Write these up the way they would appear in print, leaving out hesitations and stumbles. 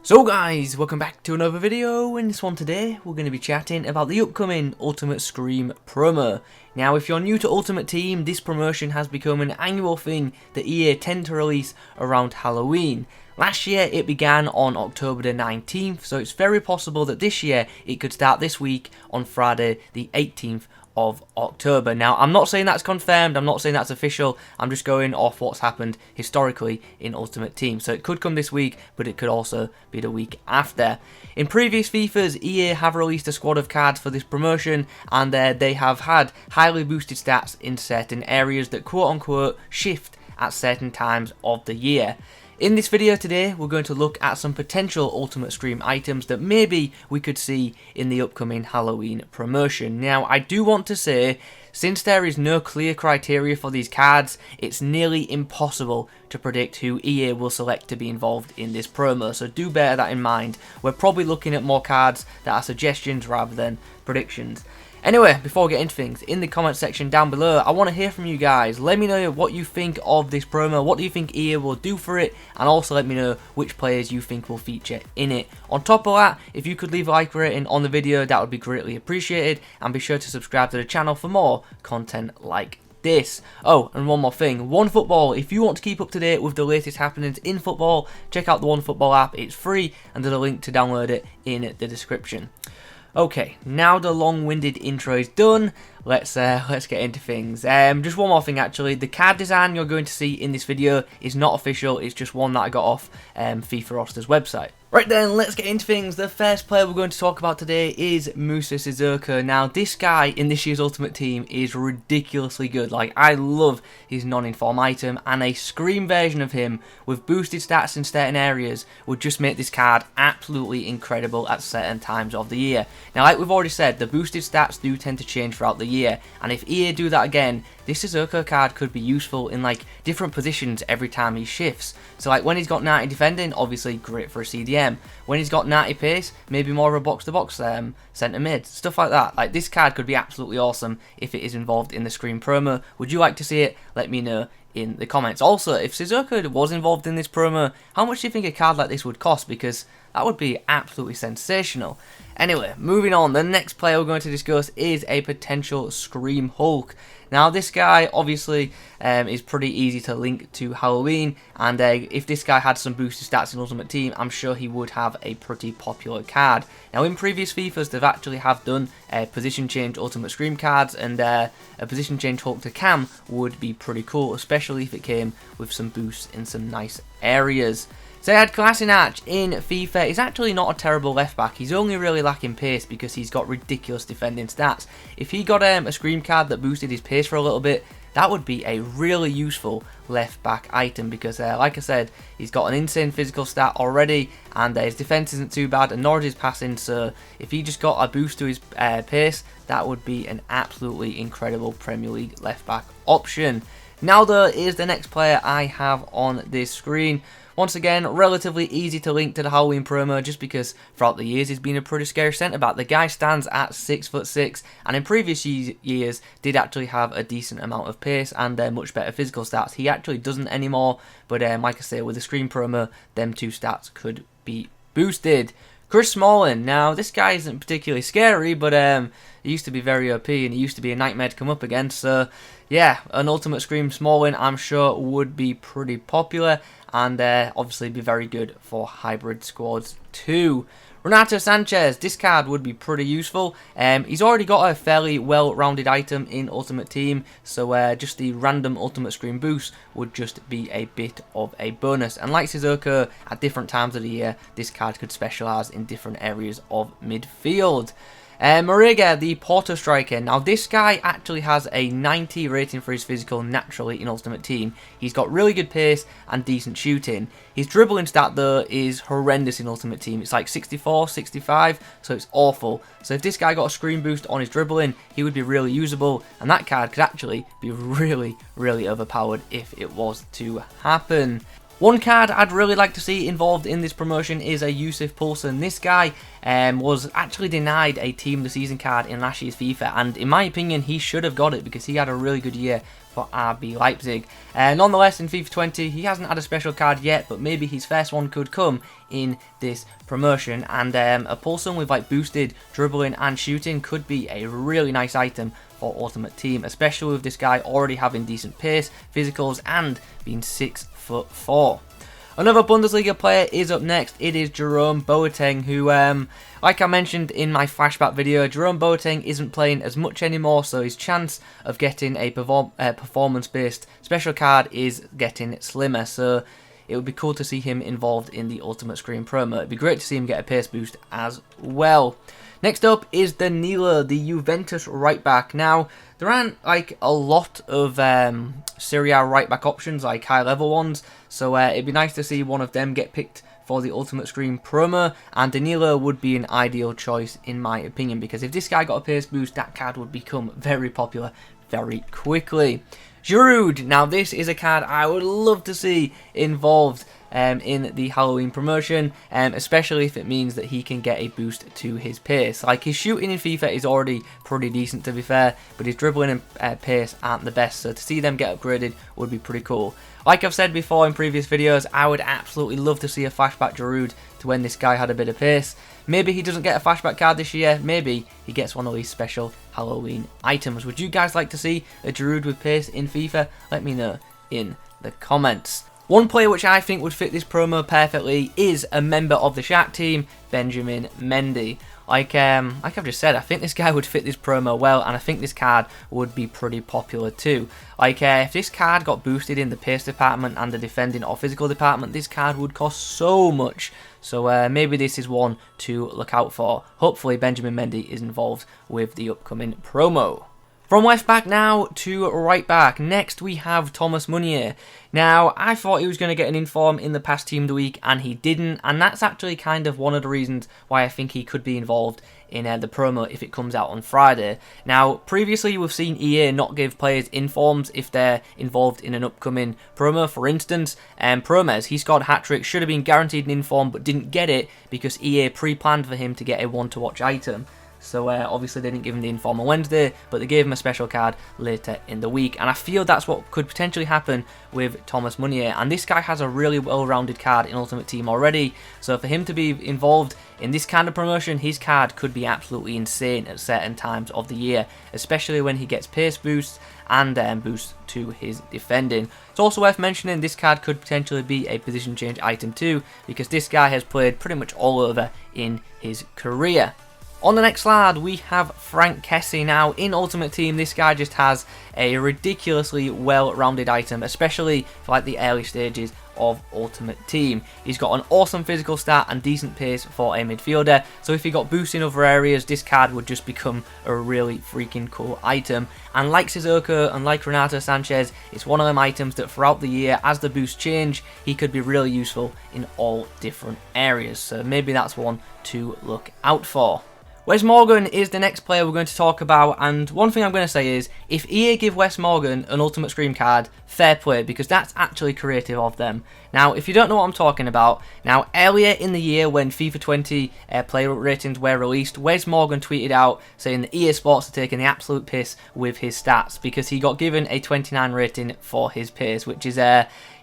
So guys, welcome back to another video. In this one today, we're going to be chatting about the upcoming Ultimate Scream promo. Now, if you're new to Ultimate Team, this promotion has become an annual thing that EA tend to release around Halloween. Last year, it began on October the 19th, so it's very possible that this year, it could start this week on Friday the 18th of October. Now, I'm not saying that's confirmed, I'm not saying that's official, I'm just going off what's happened historically in Ultimate Team. So it could come this week, but it could also be the week after. In previous FIFAs, EA have released a squad of cards for this promotion, and they have had highly boosted stats in certain areas that quote-unquote shift at certain times of the year. In this video today, we're going to look at some potential Ultimate Scream items that maybe we could see in the upcoming Halloween promotion. Now, I do want to say, since there is no clear criteria for these cards, it's nearly impossible to predict who EA will select to be involved in this promo, so do bear that in mind. We're probably looking at more cards that are suggestions rather than predictions. Anyway, before we get into things, in the comment section down below, I want to hear from you guys. Let me know what you think of this promo, what do you think EA will do for it, and also let me know which players you think will feature in it. On top of that, if you could leave a like rating on the video, that would be greatly appreciated, and be sure to subscribe to the channel for more content like this. Oh, and one more thing, OneFootball, if you want to keep up to date with the latest happenings in football, check out the OneFootball app, it's free, and there's a link to download it in the description. Okay, now the long-winded intro is done, let's get into things. Just one more thing actually, the card design you're going to see in this video is not official, it's just one that I got off FIFA Roster's website. Right then, let's get into things. The first player we're going to talk about today is Moussa Sissoko. Now, this guy in this year's Ultimate Team is ridiculously good. Like, I love his non-inform item, and a Scream version of him with boosted stats in certain areas would just make this card absolutely incredible at certain times of the year. Now, like we've already said, the boosted stats do tend to change throughout the year, and if EA do that again, this Sissoko card could be useful in like different positions every time he shifts. So like when he's got 90 defending, obviously great for a CDM. When he's got 90 pace, maybe more of a box-to-box centre mid, stuff like that. Like this card could be absolutely awesome if it is involved in the Scream promo. Would you like to see it? Let me know in the comments. Also, if Sissoko was involved in this promo, how much do you think a card like this would cost? Because that would be absolutely sensational. Anyway, moving on, the next player we're going to discuss is a potential Scream Hulk. Now, this guy obviously is pretty easy to link to Halloween, and if this guy had some boosted stats in Ultimate Team, I'm sure he would have a pretty popular card. Now, in previous FIFAs, they've actually have done position change Ultimate Scream cards, and a position change Hulk to Cam would be pretty cool, especially if it came with some boosts in some nice areas. Sead Kolasinac in FIFA is actually not a terrible left back. He's only really lacking pace because he's got ridiculous defending stats. If he got a Scream card that boosted his pace for a little bit, that would be a really useful left back item because like I said, he's got an insane physical stat already, and his defense isn't too bad, and nor is his passing, so if he just got a boost to his pace, that would be an absolutely incredible Premier League left back option. Now though, is the next player I have on this screen. Once again, relatively easy to link to the Halloween promo just because throughout the years he's been a pretty scary centre back. The guy stands at 6'6", and in previous years did actually have a decent amount of pace and much better physical stats. He actually doesn't anymore, but like I say, with the Scream promo, them two stats could be boosted. Chris Smalling. Now, this guy isn't particularly scary, but he used to be very OP and he used to be a nightmare to come up against. So, yeah, an Ultimate Scream Smalling, I'm sure, would be pretty popular and obviously be very good for hybrid squads too. Renato Sanchez, this card would be pretty useful. He's already got a fairly well-rounded item in Ultimate Team, so just the random Ultimate Scream boost would just be a bit of a bonus. And like Sissoko, at different times of the year, this card could specialise in different areas of midfield. Marega, the Porto striker. Now, this guy actually has a 90 rating for his physical naturally in Ultimate Team. He's got really good pace and decent shooting. His dribbling stat, though, is horrendous in Ultimate Team. It's like 64, 65, so it's awful. So if this guy got a Scream boost on his dribbling, he would be really usable, and that card could actually be really, really overpowered if it was to happen. One card I'd really like to see involved in this promotion is a Yusuf Poulsen. This guy was actually denied a Team of the Season card in last year's FIFA, and in my opinion he should have got it because he had a really good year for RB Leipzig. Nonetheless, in FIFA 20, he hasn't had a special card yet, but maybe his first one could come in this promotion. And a Pulsum with like boosted dribbling and shooting could be a really nice item for Ultimate Team, especially with this guy already having decent pace, physicals, and being 6'4". Another Bundesliga player is up next. It is Jerome Boateng, who, like I mentioned in my flashback video, Jerome Boateng isn't playing as much anymore, so his chance of getting a performance-based special card is getting slimmer. So it would be cool to see him involved in the Ultimate Screen promo. It'd be great to see him get a pace boost as well. Next up is DANILO, the Juventus right back. Now, there aren't like a lot of Serie A right back options, like high level ones, so it'd be nice to see one of them get picked for the Ultimate Screen promo, and DANILO would be an ideal choice in my opinion, because if this guy got a pace boost, that card would become very popular very quickly. Giroud, now this is a card I would love to see involved in the Halloween promotion, especially if it means that he can get a boost to his pace. Like, his shooting in FIFA is already pretty decent, to be fair, but his dribbling and pace aren't the best, so to see them get upgraded would be pretty cool. Like I've said before in previous videos, I would absolutely love to see a flashback Giroud to when this guy had a bit of pace. Maybe he doesn't get a flashback card this year, maybe he gets one of these special Halloween items. Would you guys like to see a Giroud with pace in FIFA? Let me know in the comments. One player which I think would fit this promo perfectly is a member of the Shark team, Benjamin Mendy. Like I've just said, I think this guy would fit this promo well, and I think this card would be pretty popular too. Like, if this card got boosted in the pace department and the defending or physical department, this card would cost so much. So maybe this is one to look out for. Hopefully Benjamin Mendy is involved with the upcoming promo. From left back now to right back. Next we have Thomas Meunier. Now, I thought he was going to get an inform in the past Team of the Week, and he didn't, and that's actually kind of one of the reasons why I think he could be involved in the promo if it comes out on Friday. Now, previously we've seen EA not give players informs if they're involved in an upcoming promo. For instance, Promes, he scored a hat-trick, should have been guaranteed an inform but didn't get it because EA pre-planned for him to get a one-to-watch item. So obviously they didn't give him the inform on Wednesday, but they gave him a special card later in the week. And I feel that's what could potentially happen with Thomas Meunier. And this guy has a really well-rounded card in Ultimate Team already. So for him to be involved in this kind of promotion, his card could be absolutely insane at certain times of the year, especially when he gets pace boosts and boosts to his defending. It's also worth mentioning this card could potentially be a position change item too, because this guy has played pretty much all over in his career. On the next lad, we have Frank Kessie. Now, in Ultimate Team, this guy just has a ridiculously well-rounded item, especially for like the early stages of Ultimate Team. He's got an awesome physical stat and decent pace for a midfielder, so if he got boosts in other areas, this card would just become a really freaking cool item. And like Sissoko and like Renato Sanchez, it's one of them items that throughout the year, as the boosts change, he could be really useful in all different areas, so maybe that's one to look out for. Wes Morgan is the next player we're going to talk about, and one thing I'm going to say is, if EA give Wes Morgan an Ultimate Scream card, fair play, because that's actually creative of them. Now, if you don't know what I'm talking about, now earlier in the year when FIFA 20 player ratings were released, Wes Morgan tweeted out saying that EA Sports are taking the absolute piss with his stats, because he got given a 29 rating for his pace, which is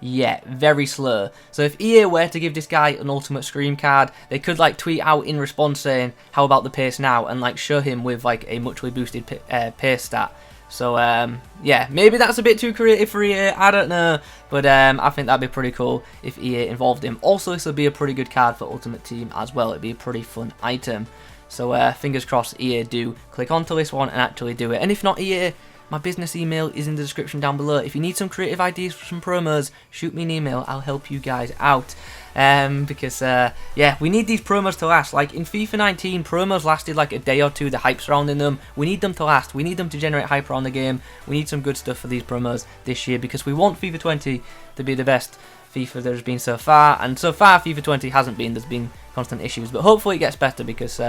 yeah, very slow. So if EA were to give this guy an Ultimate Scream card, they could like tweet out in response saying, how about the pace now, and like show him with like a muchly boosted pace stat. So yeah, maybe that's a bit too creative for EA, I don't know, but I think that'd be pretty cool if EA involved him. Also, this would be a pretty good card for Ultimate Team as well. It'd be a pretty fun item. So fingers crossed EA do click onto this one and actually do it. And if not EA, my business email is in the description down below. If you need some creative ideas for some promos, shoot me an email. I'll help you guys out. Because, yeah, we need these promos to last. Like, in FIFA 19, promos lasted like a day or two, the hype surrounding them. We need them to last. We need them to generate hype around the game. We need some good stuff for these promos this year, because we want FIFA 20 to be the best FIFA there's been so far. And so far, FIFA 20 hasn't been. There's been constant issues. But hopefully it gets better, because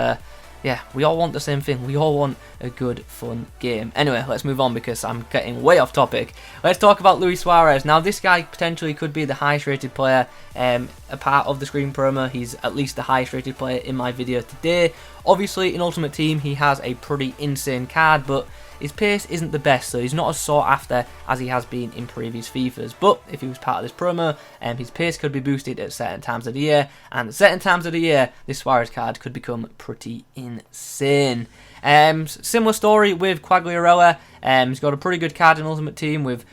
yeah, we all want the same thing. We all want a good, fun game. Anyway, let's move on because I'm getting way off topic. Let's talk about Luis Suarez. Now, this guy potentially could be the highest rated player a part of the Screen promo. He's at least the highest rated player in my video today. Obviously, in Ultimate Team, he has a pretty insane card, but his pace isn't the best, so he's not as sought after as he has been in previous FIFAs. But if he was part of this promo, his pace could be boosted at certain times of the year, and at certain times of the year, this Suarez card could become pretty insane. Similar story with Quagliarella. He's got a pretty good card in Ultimate Team with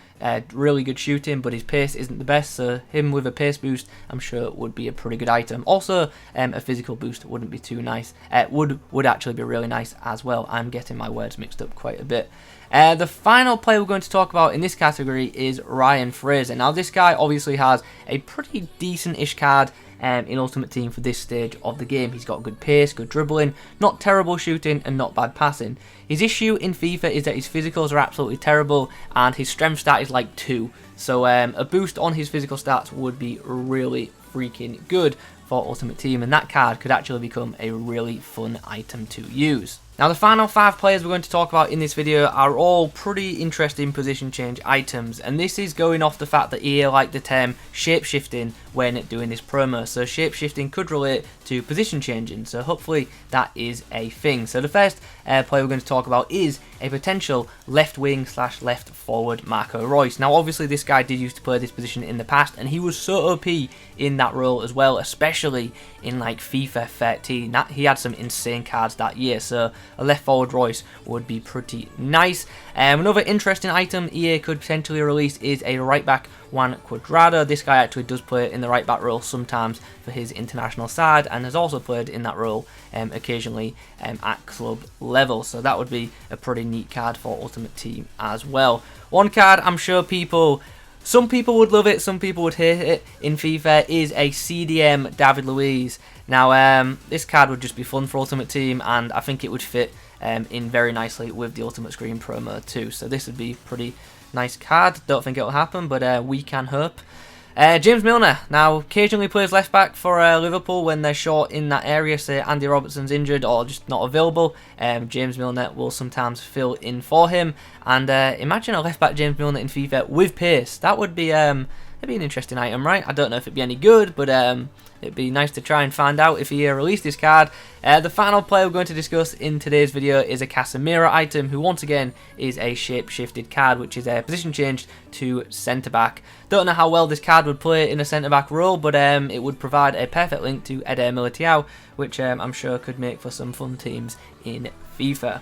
really good shooting, but his pace isn't the best, so him with a pace boost I'm sure would be a pretty good item. Also, a physical boost wouldn't be too nice. Would actually be really nice as well. I'm getting my words mixed up quite a bit. The final player we're going to talk about in this category is Ryan Fraser. Now this guy obviously has a pretty decent-ish card in Ultimate Team for this stage of the game. He's got good pace, good dribbling, not terrible shooting, and not bad passing. His issue in FIFA is that his physicals are absolutely terrible, and his strength stat is like 2. So a boost on his physical stats would be really freaking good for Ultimate Team, and that card could actually become a really fun item to use. Now the final 5 players we're going to talk about in this video are all pretty interesting position change items, and this is going off the fact that EA like the term shape-shifting when doing this promo. So shape-shifting could relate to position changing, so hopefully that is a thing. So the first player we're going to talk about is a potential left wing / left forward Marco Reus. Now obviously this guy did used to play this position in the past, and he was so OP in that role as well, especially in like FIFA 13. He had some insane cards that year, so a left forward Reus would be pretty nice. Another interesting item EA could potentially release is a right back Juan Cuadrado. This guy actually does play in the right back role sometimes for his international side, and has also played in that role occasionally at club level, so that would be a pretty neat card for Ultimate Team as well. One card I'm sure some people would love it, some people would hate it in FIFA is a CDM David Luiz. Now this card would just be fun for Ultimate Team, and I think it would fit in very nicely with the Ultimate Screen promo too, so this would be pretty nice card. Don't think it'll happen, but we can hope. James Milner now occasionally plays left back for Liverpool when they're short in that area, say Andy Robertson's injured or just not available. James Milner will sometimes fill in for him, and imagine a left back James Milner in FIFA with pace. That would be it'd be an interesting item, right? I don't know if it'd be any good, but it'd be nice to try and find out if he released this card. The final player we're going to discuss in today's video is a Casemiro item, who once again is a shape-shifted card, which is a position changed to centre-back. Don't know how well this card would play in a centre-back role, but it would provide a perfect link to Eder Militao, which I'm sure could make for some fun teams in FIFA.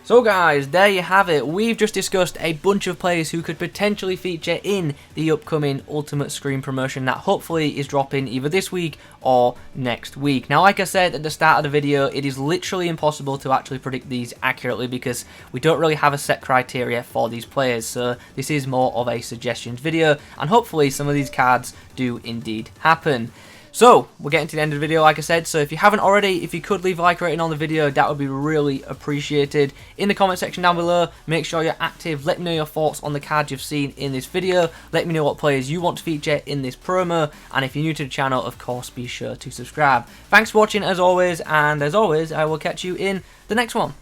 So guys, there you have it. We've just discussed a bunch of players who could potentially feature in the upcoming Ultimate Screen promotion that hopefully is dropping either this week or next week. Now, like I said at the start of the video, it is literally impossible to actually predict these accurately because we don't really have a set criteria for these players. So this is more of a suggestions video, and hopefully some of these cards do indeed happen. So, we're getting to the end of the video, like I said, so if you haven't already, if you could leave a like rating on the video, that would be really appreciated. In the comment section down below, make sure you're active, let me know your thoughts on the cards you've seen in this video, let me know what players you want to feature in this promo, and if you're new to the channel, of course, be sure to subscribe. Thanks for watching as always, and as always, I will catch you in the next one.